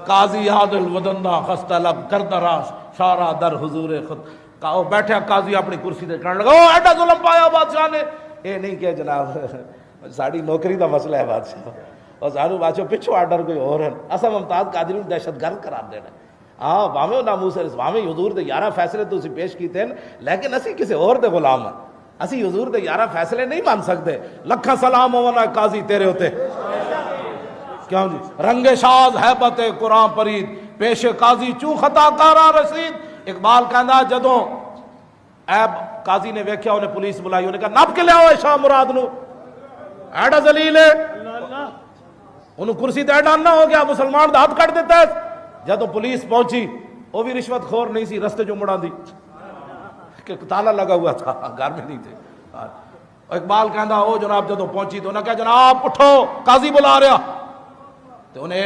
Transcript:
قاضی عادل ودندہ خستہ لب کردہ راش شارہ در حضور خود بیٹھا قاضی اپنی کرسی تے کہنے لگا او ایڈا ظلم پایا بادشاہ نے. اے نہیں کہ جناب ساڑی نوکری دا مسئلہ ہے بادشاہ اور سانو بادشاہ پچھو آرڈر کوئی اور ہے اسا ممتاز قادری نوں دہشت گرد قرار دینا. ہاں باویں ناموس باویں حضور دے 11 فیصلے تو اسی پیش کیتے ہیں لیکن اسی کسی اور دے غلام ہیں. اسی حضور دے 11 فیصلے نہیں مان سکتے. لکھا سلام ہونا قاضی تیرے ہوتے کیوں جی رنگ شاز حیبت قرآن پرید پیش قاضی چوں خطا کارا رسید. اقبال کہندا جدوں ایب قاضی نے ویکھیا انہیں پولیس بلائی انہیں کہا نپ کے لے آؤ شاہ مراد نو ایڈا ذلیل ہے انہوں کرسی تے ایڈا نہ ہو گیا مسلمان دا ہاتھ کٹ دیتا ہے. جدوں پولیس پہنچی وہ بھی رشوت خور نہیں سی رستے جو مڑا دی کہ تالا لگا ہوا تھا گھر میں نہیں تھے. اقبال کہندا او جناب جدوں پہنچی تو انہیں کہا جناب اٹھو قاضی بلا رہا تو انہیں